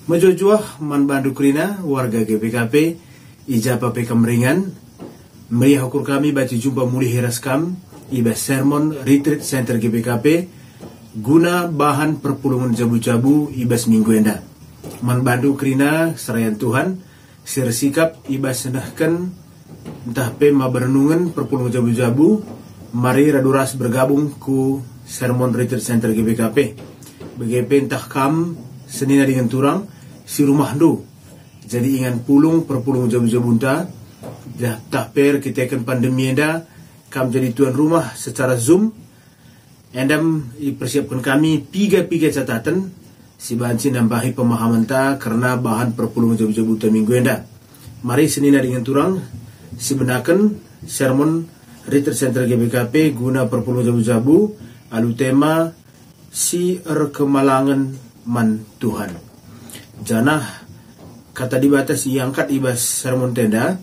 Majojuah man bandu krina warga GPKP ijapa pe kamringan meriah ukur kami baca jumpa muli heraskam iba sermon retreat center GPKP guna bahan perpulungan jabu-jabu ibas minggu enda man bandu krina serayan Tuhan sirsikap ibas senahkan entah pe ma berenungan perpulungan jabu-jabu mari raduras bergabung ku sermon retreat center GPKP BGP entah kam senina dengan turang si rumah do jadi ingan pulung perpulung jabu-jabu unta dah tak per kita akan pandemi enda kam jadi tuan rumah secara Zoom endam persiapkan kami tiga catatan si banci nambahi pemahaman ta karena bahan perpulung jabu-jabu unta minggu enda mari senina dengan turang si benakan sermon retreat center GBKP guna perpulung jabu-jabu alu tema si kemalangan man Tuhan. Janah kata dibatas iangkat ibas sermon tenda,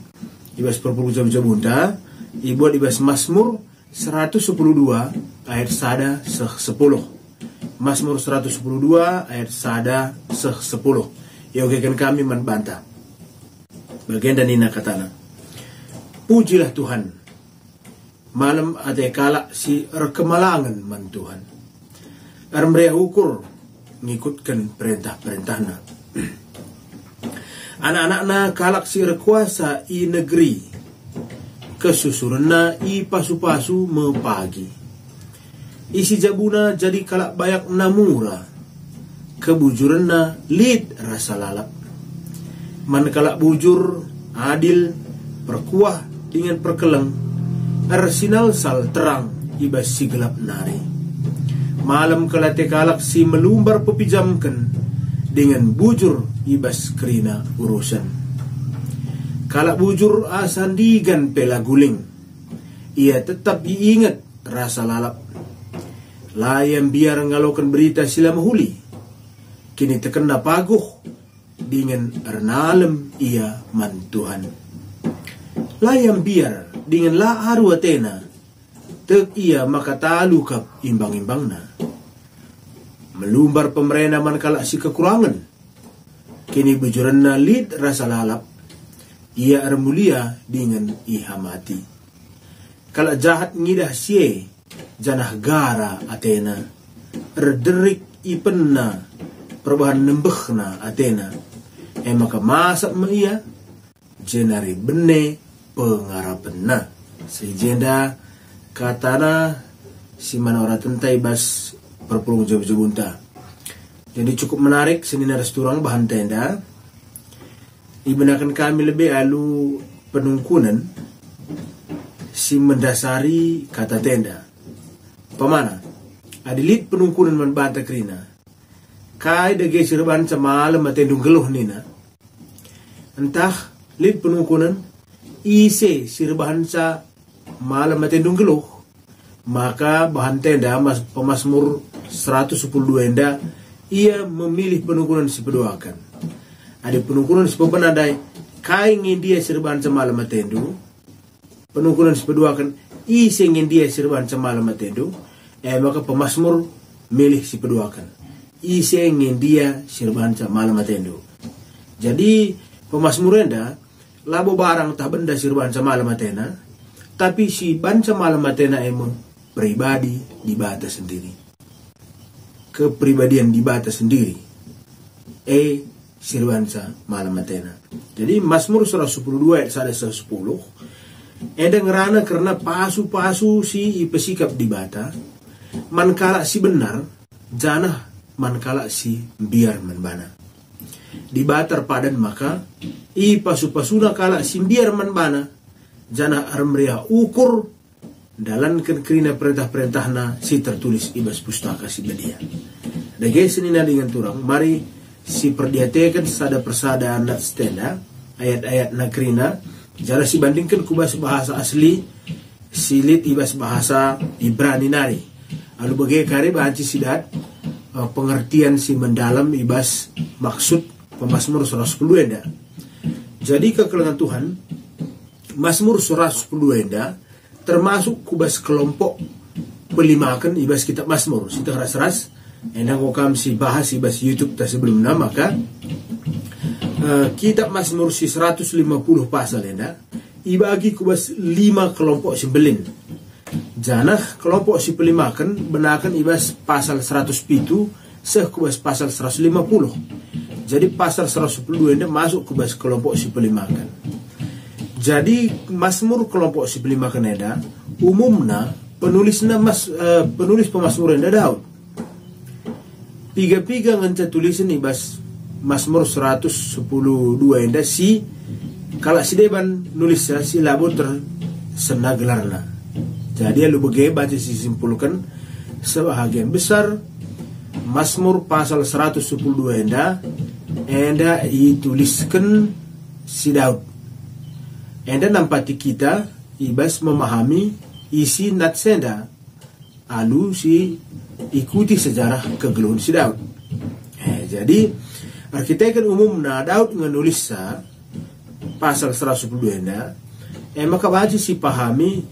ibas perpulung jabu-jabu unta, ibuat ibas Mazmur 112 ayat sada 10. Mazmur 112 ayat sada 10. Yogekan kami man bantah. Bagian dan ina katana. Pujilah Tuhan. Malam ada kalak si kemalangan man Tuhan. Armrea ukur ngikutkan perintah-perintahna. Anak-anakna kalak si rekuasa i negeri kesusurna i pasu-pasu mepagi. Isi jabuna jadi kalak bayak namura kebujuranna lid rasa lalap. Man kalak bujur adil perkuah dengan perkeleng arsinal sal terang ibas si gelap nari. Malam kelate kalak si melumbar pepijamkan dengan bujur ibas kerina urusan. Kalak bujur asandigan pela guling, ia tetap diingat rasa lalap. Layam biar ngalokan berita sila mahuli, kini terkena paguh dengan ernalem ia man Tuhan. Layam biar dengan la aru Atena, tek ia maka talukap imbang-imbangna. Melumbar pemerena man kalak si kekurangan, kini bujuranna lid rasa lalap, ia mulia dengan iha mati. Kalak jahat ngidah sie, janah gara Atena, erderik ipenna, perubahan nembehna Atena, maka masak me ia, jenari bene pengarapenna. Sejenda katana si manora tentai bas perpulung jabu-jabu unta. Jadi cukup menarik senina resturang bahan tenda. Ibenakan kami lebih alu penungkunan si mendasari kata tenda. Pemana? Adilit penungkunan man bata krina. Kai dage sirban semalam matendung geluh nina. Entah lid penungkunan ise sirbahan sa malam matendung geluh. Maka bahan tenda Pemazmur 112 enda ia memilih penungkunan si pedoakan. Ada penungkunan si pebenadai kai ngin dia serban semalam matendu. Penungkunan si pedoakan isi ngin dia serban semalam matendu. Maka Pemazmur milih si pedoakan isi ngin dia serban semalam matendu. Jadi Pemazmur enda labo barang tak benda serban semalam matena, tapi si banca malam matena emang pribadi dibata sendiri. Kepribadian dibata sendiri. Sirwansa malam matena. Jadi Mazmur 112 ayat 110. Edeng rana karena pasu-pasu si ipesikap dibata. Mankala si benar, janah mankala si biar manbana. Dibatar padan maka pasu-pasuna kala si biar manbana. Janah armria ukur dalankan kerina perintah-perintahna si tertulis ibas pustaka si bedia. Dage senina dengan turang, mari si perdiatekan sada persada anak stenda ayat-ayat nakrina jara si bandingkan ku bahasa asli silit ibas bahasa Ibrani nari. Alu bagai kare bahanci sidat pengertian si mendalam ibas maksud Pemazmur 110 enda. Jadi kekelengan Tuhan Mazmur 110 enda termasuk kubas kelompok pelimakan ibas kitab Mazmur. Sita ras-ras endang okam si bahas ibas YouTube ta sebelumnya maka kitab Mazmur si 150 pasal enda ibagi kubas 5 kelompok si belin. Janah kelompok si pelimakan benakan ibas pasal 107 kubas pasal 150. Jadi pasal 110 enda masuk kubas kelompok si pelimakan. Jadi Mazmur kelompok si pelimakan enda umumna penulis pemazmur enda Daud. Piga-piga nganca tulisan ibas Mazmur 112 enda si kalau si deban nulis si labo tersena gelarna. Jadi lu bagaimana baca si simpulkan sebahagian besar Mazmur pasal 112 enda dituliskan si Daud. Enda nampati kita ibas memahami isi natsenda alu si ikuti sejarah kegeluhan si Daud. Jadi arkitektur umum Daud menulis pasal 112 enda maka baca si pahami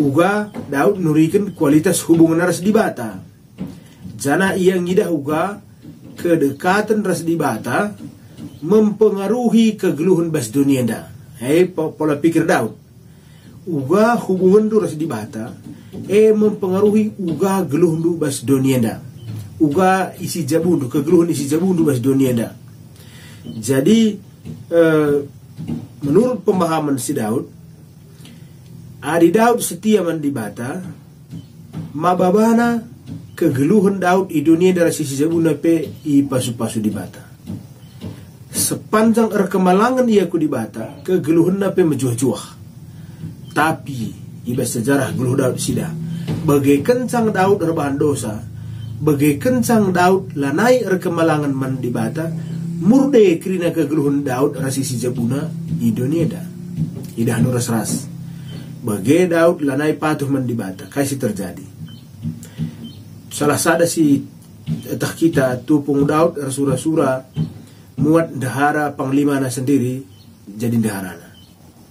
uga Daud nurikan kualitas hubungan ras di bata. Jana ia ngidah uga kedekatan ras di bata mempengaruhi kegeluhan bas dunia enda. Pola pikir Daud. Uga hubungan du ras di bata mempengaruhi uga geluhan du bas dunia enda. Uga isi jabundu kegeluhan isi jabundu bas dunia enda. Jadi menurut pemahaman si Daud, Adi Daud setia mendibata, mababana kegeluhan Daud di dunia dari sisi jabuna pe i pasu-pasu dibata. Sepanjang kemalangan ia ku dibata, kegeluhan pe menjuah-juah. Tapi ibas sejarah geluh Daud sida, bagai kencang Daud rebahan dosa, bagai kencang Daud lanai kemalangan mendibata, murde krina kegeluhan Daud rasisi jabuna di dunia dah. Idah nuras ras. Bagai Daud lanai patuh mendibata, kasih terjadi. Salah sada si etah kita tupung Daud rasura-sura muat dahara panglimana sendiri jadi daharana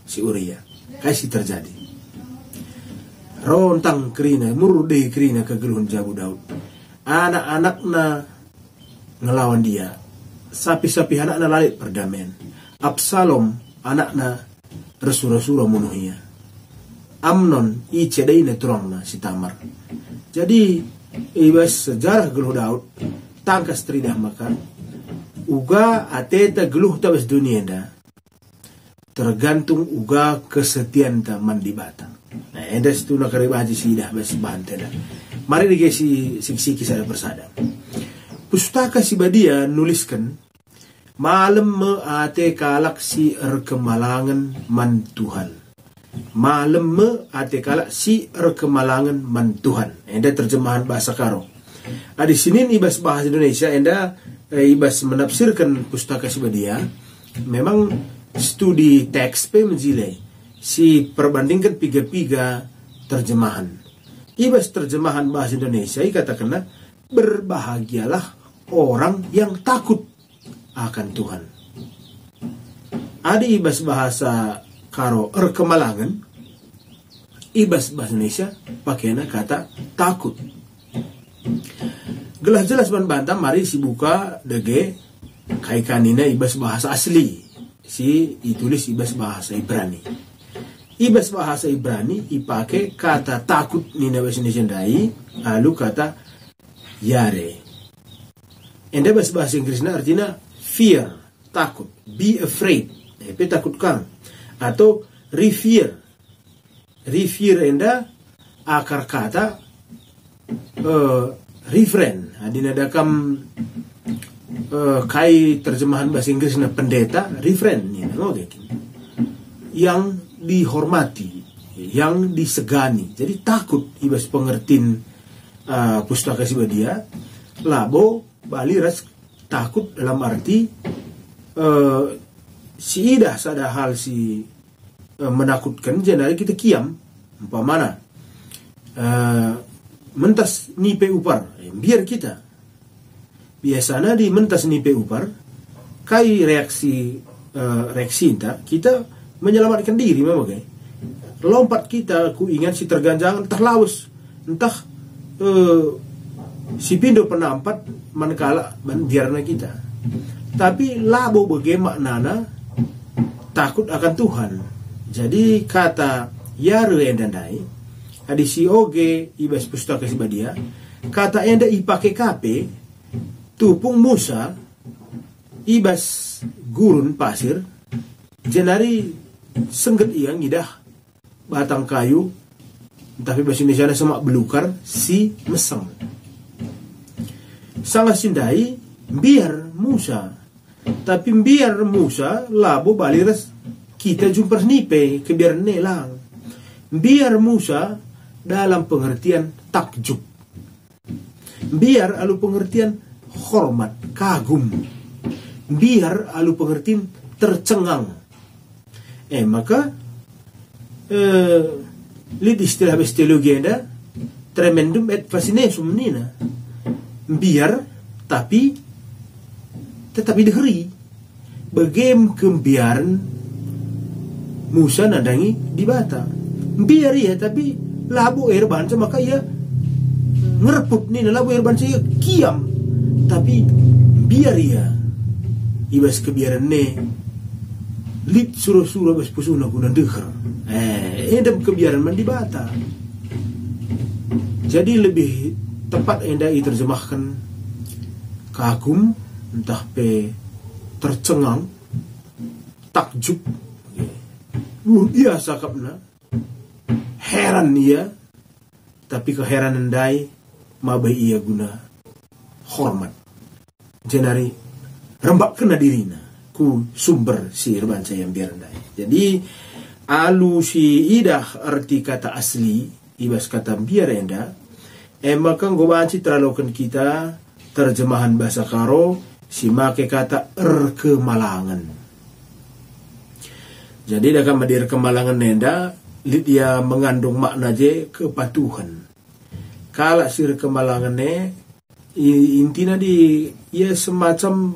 si Uria. Kasih terjadi. Rontang krina, murde krina kegeluhan jabu Daud. Anak-anakna ngelawan dia. Sapi-sapi anakna lalit perdamaian. Absalom anakna resura-sura munuhia. Amnon icedai turangna si Tamar. Jadi ibas sejarah geluh Daud tangkas tridah makan uga ateta geluh tabas dunia dah tergantung uga kesetiaan ta mandibata. Nah enda situ nak ribaji sidah bas bantela. Mari digesi siksi saya bersada. Pustaka si Badia nuliskan malam ate kalak si kemalangan man Tuhan. Malam ate kalak si kemalangan man Tuhan. Enda terjemahan bahasa Karo. Di sini ibas bahasa Indonesia enda ibas menafsirkan pustaka si Badia. Memang studi teks pe menjilai si perbandingkan piga-piga terjemahan. Ibas terjemahan bahasa Indonesia katakanlah berbahagialah orang yang takut akan Tuhan. Ada ibas bahasa Karo kemalangan, ibas bahasa Indonesia pakainya kata takut. Jelas-jelas bantah mari si buka dege kaikanina ibas bahasa asli. Si ditulis ibas bahasa Ibrani. Ibas bahasa Ibrani dipakai kata takut nina bahasa Indonesia dai, lalu kata yare. Enda bahasa Inggrisnya artinya fear, takut, be afraid, takutkan, atau revere. Revere enda akar kata refrain. Adina dakam kai terjemahan bahasa Inggrisnya pendeta refrain yang dihormati, yang disegani. Jadi takut ibas pengertiin pustaka si Badia labo Bali ras takut dalam arti si idah sada hal si menakutkan jenari kita kiam umpamana mentas nipe upar biar kita biasanya di mentas nipe upar kai reaksi kita menyelamatkan diri memang kayak lompat kita ku ingat si terganjangan entah laus entah si pindo penampat manakala biarna kita Tapi labo bagi maknana takut akan Tuhan. Jadi kata yare endandai adi si oge ibas pustaka sibadia kata enda ipake kape tupung Musa ibas gurun pasir jenari sengget ia ngidah batang kayu tapi bahasa Indonesia semak belukar si meseng sangat sindai biar Musa tapi biar Musa labo baliras kita jumpa snipe kebiar nelang biar Musa dalam pengertian takjub biar alu pengertian hormat kagum biar alu pengertian tercengang maka lid istilah teologi ada tremendum et fascination nina biar tapi tetapi diheri bagem kembiaran Musa nadangi di bata biar ya tapi labu air banca maka ia ngereput nih labu air banca ia kiam tapi biar ya ibas kebiaran ne lit suruh-suruh bas pusuna guna deher endam kebiaran man di bata jadi lebih tepat endai terjemahkan kagum entah pe tercengang takjub luar biasa kapna heran ia tapi keheranan dai mabai ia guna hormat jenari rembak kena dirina ku sumber si rebanca yang biar dai jadi alu si idah arti kata asli ibas kata biar enda maka ngobanci terlalukan kita terjemahan bahasa karo si make kata erkemalangan jadi dalam hadir kemalangan nenda dia mengandung makna je kepatuhan kala sir kemalangan ne intina di ya semacam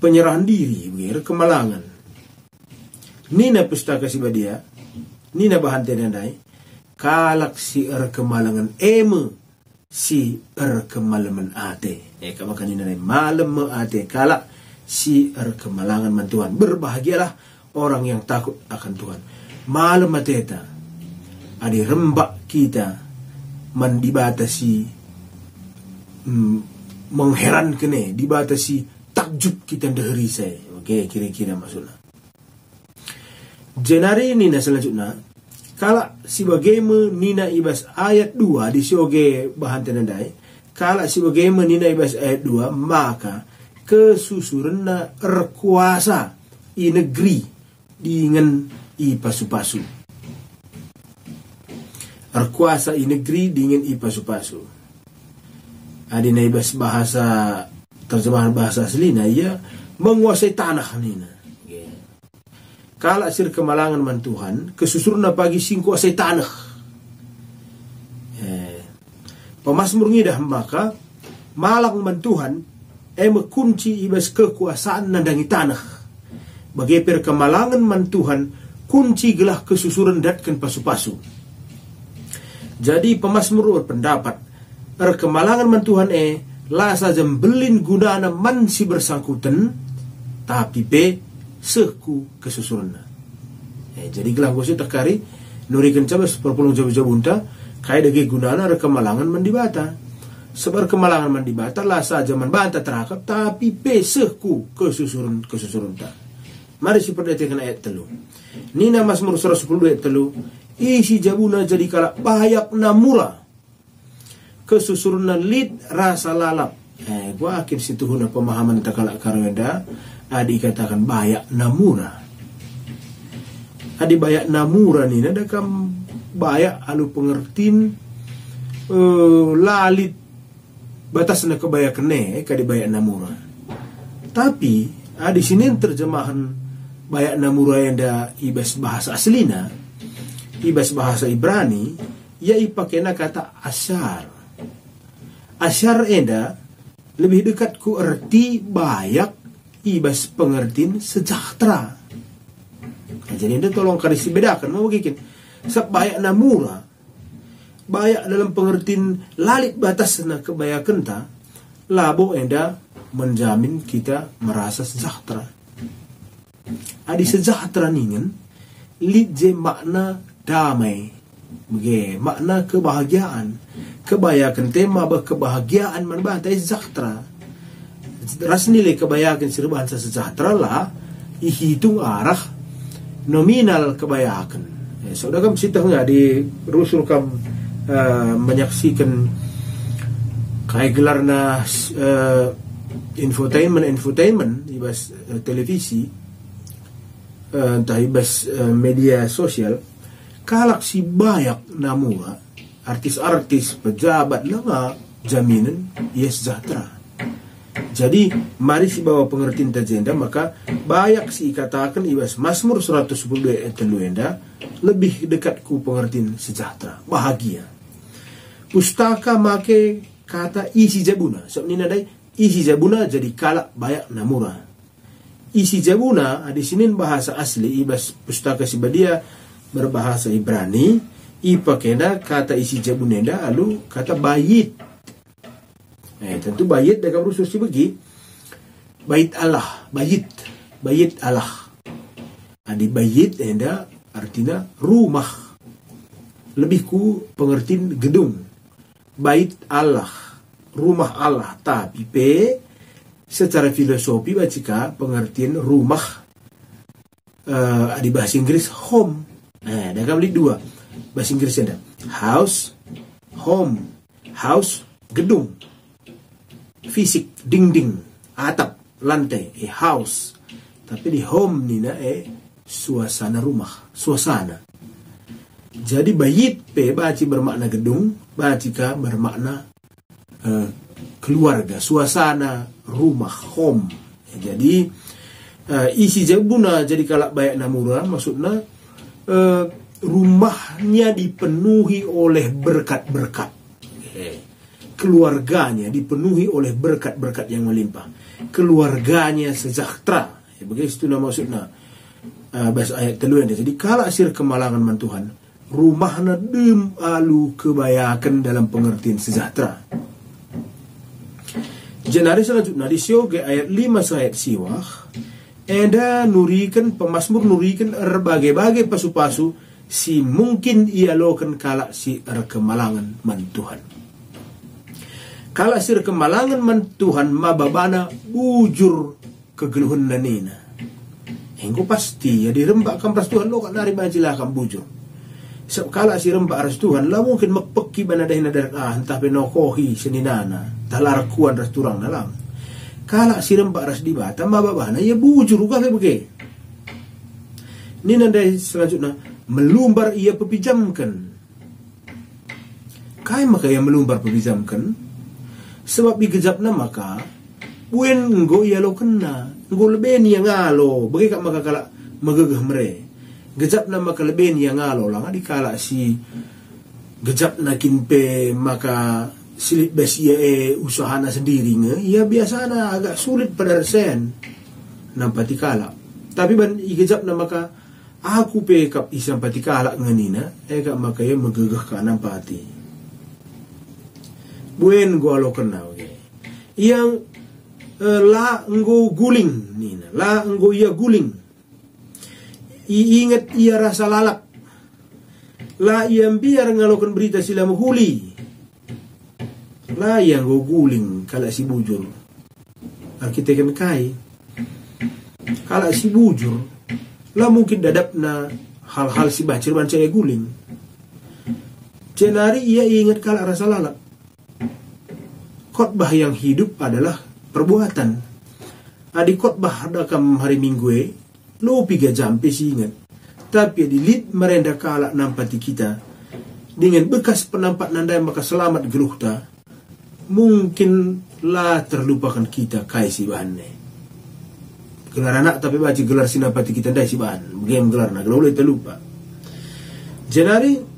penyerahan diri kemalangan nina pustaka si badia nina bahan tenandai kalak si kemalangan si kemalangan ate kamakan nina malam ate kalak si kemalangan mantuan berbahagialah orang yang takut akan Tuhan malam mateta adi rembak kita mendibatasi mengheran kene dibatasi takjub kita dahari saya oke kira-kira maksudnya jenari nina selanjutnya kala si bagaimana nina ibas ayat 2 di sioge bahan tenandai kala si bagaimana nina ibas ayat 2 maka kesusurenna erkuasa i negeri dengan i pasu-pasu erkuasa i negeri dengan i pasu-pasu adina ibas bahasa terjemahan bahasa aslina ia menguasai tanah nina kala sir kemalangan man Tuhan kesusurna pagi sing kuasai tanah pemasmur ngidah maka malang man Tuhan kunci ibas kekuasaan nandangi tanah bagi perkemalangan man Tuhan kunci gelah kesusuran datkan pasu-pasu jadi pemasmur berpendapat perkemalangan man Tuhan lah saja belin gunana man si bersangkutan tapi seku kesusuran jadi gelah gosi terkari nurikan cabas perpulung jabunta kaya dagi gunana rekemalangan man dibata sebar kemalangan man dibata lah saja man banta terakap tapi seku kesusuran tak mari si perhatikan ayat 3 nina Mazmur 110 ayat 3 isi jabuna jadi kala bayak namura kesusuran lid rasa lalap gua akhir situ huna pemahaman takala karwenda adi katakan bayak namura adi bayak namura nina dakam bayak alu pengertin lalit batas na kebaya kene kadi bayak namura tapi adi sini terjemahan bayak namura yang da ibas bahasa aslina ibas bahasa Ibrani ya ipakena kata asyar enda lebih dekat ku erti bayak ibas pengertian sejahtera jadi enda tolong kadisi bedakan mau bikin bayak namura bayak dalam pengertian lalit batas na kebaya kenta labo enda menjamin kita merasa sejahtera. Adi sejahtera ningen lid je makna damai, bege makna kebahagiaan. Kebayakan tema bah kebahagiaan man bah tai sejahtera. Ras nilai kebayakan serban sejahtera lah ihitung arah nominal kebayakan. Saudara kam sitah nggak di rusul kam menyaksikan kayak gelarna infotainment ibas televisi entah ibas media sosial kalak si banyak namua artis-artis pejabat lah jaminan ia sejahtera. Jadi mari si bawa pengertian tajenda maka banyak si katakan ibas Mazmur 110 ayat 3 lebih dekat ku pengertian sejahtera bahagia. Pustaka make kata isi jabuna sebab ni nadai isi jabuna jadi kalak banyak namura. Isi jabuna di sini bahasa asli ibas pustaka sibadia berbahasa Ibrani ipakena kata isi jabunenda lalu kata bayit. Tentu bayit dalam rusus si bagi bayit Allah, bayit Allah. Adi bayit enda artinya rumah. Lebih ku pengertian gedung. Bait Allah, rumah Allah. Tapi secara filosofi bacika pengertian rumah di bahasa Inggris home. Ada kali dua bahasa Inggris ada house, home. House gedung, fisik dinding, atap, lantai, house. Tapi di home nina suasana rumah, suasana. Jadi bayit baci bermakna gedung, bacika bermakna keluarga, suasana rumah, home. Jadi isi jabuna jadi kalak bayak namura maksudnya rumahnya dipenuhi oleh berkat-berkat. Keluarganya dipenuhi oleh berkat-berkat yang melimpah. Keluarganya sejahtera. Begitu nama maksudnya bahasa ayat teluan. Jadi kalau asir kemalangan man Tuhan, rumahna dem alu kebayakan dalam pengertian sejahtera. Jenari selanjutnya di sioge ayat 5 ayat siwah. Eda nurikan pemasmur nurikan berbagai-bagai pasu-pasu si mungkin ia lokan kalak si kemalangan man Tuhan. Kalau sir kemalangan man Tuhan mababana bujur kegeluhan nanina. Engko pasti ya dirembak kampras Tuhan lo kan nari bajilah kam bujur. Sebab kalau si rembak ras Tuhan lah mungkin mepeki banadahinadarak entah penokohi seninana talar kuan ras turang nalang. Kalau si rembak ras dibata mababana ya bujur uga bege. Ini nadai selanjutnya melumbar ia pepijamkan. Kai maka yang melumbar pepijamkan? Sebab digejapna maka buen nggo ia lo kena nggo leben yang ngalo bagi kak maka kala megegeh mere gejapna maka leben yang ngalo lang di kala si gejapna kinpe maka silit bes ia usahana sendiri nge ia biasana agak sulit pada resen nampati kala tapi ban igejapna maka aku pe kap isam pati kala ngenina kak maka ia megegeh ka nampati buen gua lo kena yang la enggo guling nina la enggo ia guling ingat ia rasa lalak la ia biar ngalokan berita sila menghuli la yang enggo guling kala si bujur arkitek kai kala si bujur la mungkin dadapna hal-hal si bacir banca ia guling cenari ia ingat kala rasa lalak. Khotbah yang hidup adalah perbuatan. Adi khotbah dakam hari minggu lo 3 jam pesi ingat. Tapi di lid merenda kalak nampati kita dengan bekas penampak nandai maka selamat geluhta mungkin lah terlupakan kita kai si bahanne. Gelar anak tapi baca gelar sinapati kita ndai si bahan. Bagaimana gelar nak gelar itu lupa. Jenari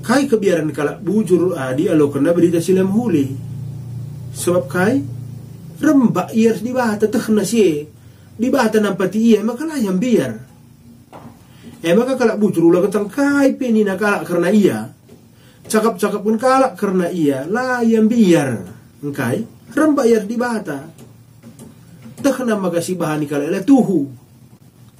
kai kebiaran kalak bujur adi alo kena berita silam huli sebab kai rembak iar di bata tekna si di bata nampati ia maka lah yang biar maka kalak bujur ulah ketang kai penina kalak karena ia cakap-cakap pun kalak karena ia lah yang biar kai rembak yar di bata. Tak kena makasih bahani kala ela tuhu.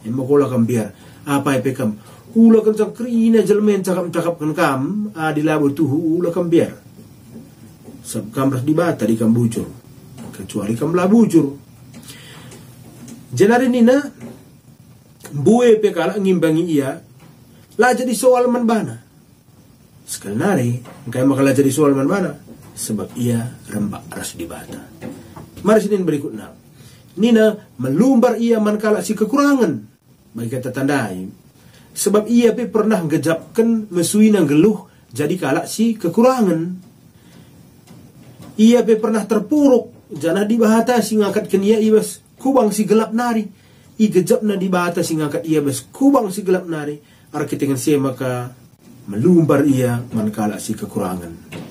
Makola kam biar apa epekam. Ula kan sakrina jelmen cakap kan kam adilabu tuhu ula kam biar. Sab kam ras di bata di kam bujur. Kecuali kam lah bujur. Jenari nina buwe pekala ngimbangi ia lah jadi soal man bana. Sekali nari kaya makala jadi soal man bana sebab ia rembak ras di bata. Mari sinin berikutnya. Nina melumbar ia mankala si kekurangan. Bagi kata tandai. Sebab ia pernah ngejapkan mesuina geluh jadi kala si kekurangan. Ia pernah terpuruk jana di bahata si ngangkat kenia ibas kubang si gelap nari. I gejapna di bahata si ngangkat ia bas kubang si gelap nari. Arkitengan siya maka melumbar ia mankala si kekurangan.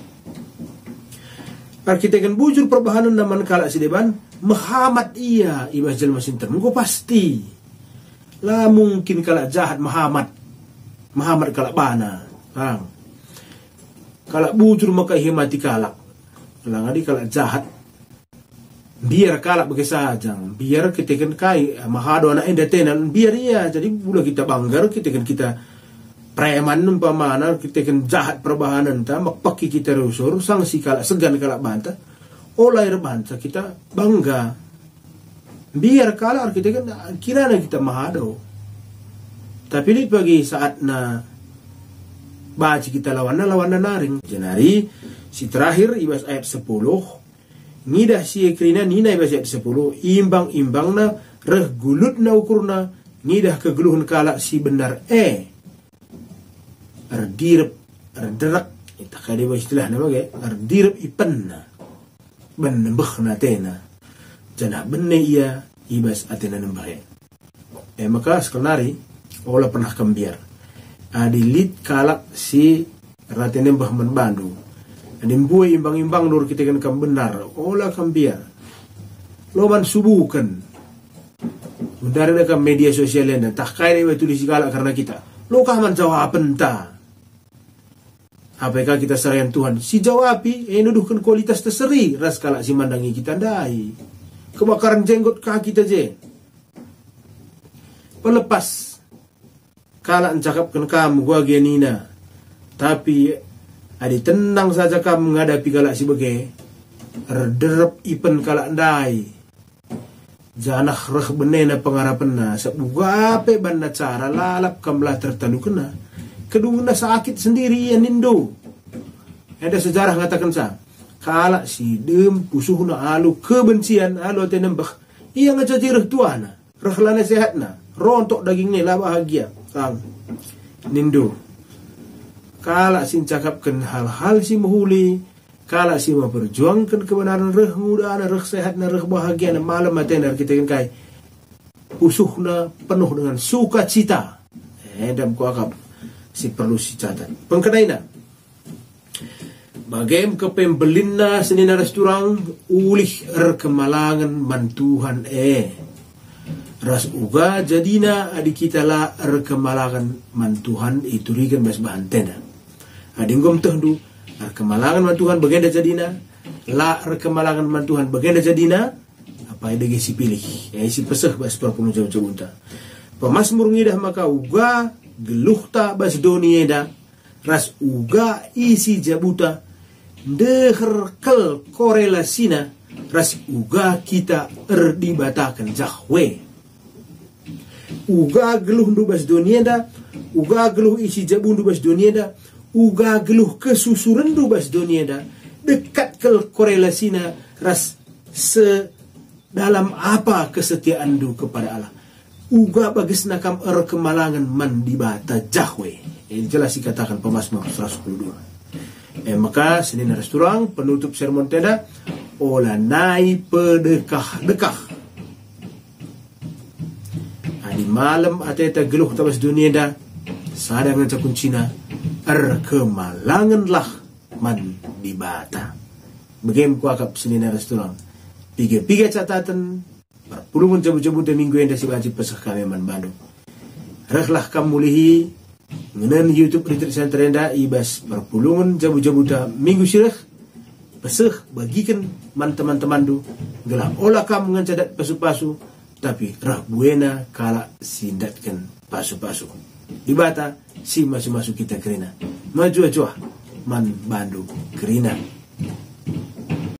Arkitengan bujur perbahanan na mankala si deban Muhammad ia ibas jelma sinten mungko pasti lah mungkin kala jahat Muhammad kala bana bang kala bujur maka himati kalak lang adi kala jahat biar kalak bagi sajang biar kita kan kai mahado anak endatenan biar iya jadi bula kita banggar kita preman umpamana kita kan jahat perbahanan ta makpaki kita rusur sanksi kalak segan kalak banta oleh bangsa kita bangga biar kalah kita kan kirana kita mahado tapi ini bagi saat na baca kita lawan naring jenari si terakhir ibas ayat 10 ngidah si krina nina ibas ayat 10 imbang na reh gulut na ukurna ngidah kegeluhan kalak si benar erdirep erderak itu kaya istilah nama ge erdirep ipenna benembah natena jana benne ia ibas atena nembahe maka sekenari ola pernah kambiar adilit kalak si ratene mbah menbandu adimbuai imbang nur kita kan kam benar ola kambiar loban subukan dari dekat media sosial dan tak kaya dewa tulis kalak karena kita lo kaman jawaban ta apakah kita sarayan Tuhan si jawabi nuduhkan kualitas terseri ras kalak si mandangi kita ndai kebakaran jenggot kaki kita je pelepas kalak encakapkan kamu gua genina tapi adi tenang saja kamu menghadapi kalak si bege erderep ipen kalak ndai janah reh benena pengarapenna sebuga pe banda cara lalap kamlah tertalu kena kedungna sakit sendiri ya nindo. Ada sejarah ngatakan sa kala si dem pusuhna alu kebencian alu tenembah ia ngajaji reh tuana reh lana sehatna rontok dagingnya lah bahagia sang nindo kala si cakapkan hal-hal si mahuli kala si memperjuangkan kebenaran reh muda reh sehatna reh bahagia malam matenar kita kan kai pusuhna penuh dengan sukacita dam kuakap si perlu si catat pengkedaina bagem kepembelinna senina restoran ulih kemalangan mantuhan ras uga jadina adi kita la kemalangan mantuhan itu rigan bas bahantena adinggom tehdu kemalangan mantuhan bagenda jadina la kemalangan mantuhan bagenda jadina apa yang si pilih si peseh bas perpuluh jauh-jauh unta pemasmur ngidah maka uga geluh ta bas donieda ras uga isi jabuta deherkel korelasina ras uga kita dibatakan jahwe uga geluh ndu bas donieda uga geluh isi jabundu bas donieda uga geluh kesusuran ndu bas donieda dekat kel korelasina ras dalam apa kesetiaan ndu kepada Allah uga bagus nakam kemalangan man dibata jahwe jelas dikatakan pemasmur 122 maka senin restoran penutup sermon teda olah nai pedekah-dekah di malam ateta geluh tabas dunia da sadangan cakuncina kemalangan lah man dibata begem kuakap senin restoran piga catatan perpuluhan jabu-jabu dan minggu yang dasi wajib pesah kami man Bandung reklah kamu lihi ngenen YouTube Retreat Center enda ibas perpuluhan jabu-jabu da minggu sirah peseh bagikan man teman-teman du gelah olah kamu ngancadat pasu-pasu tapi rah buena kala sindatkan pasu-pasu di bata si masu-masu kita kerina maju aja man bandu kerina.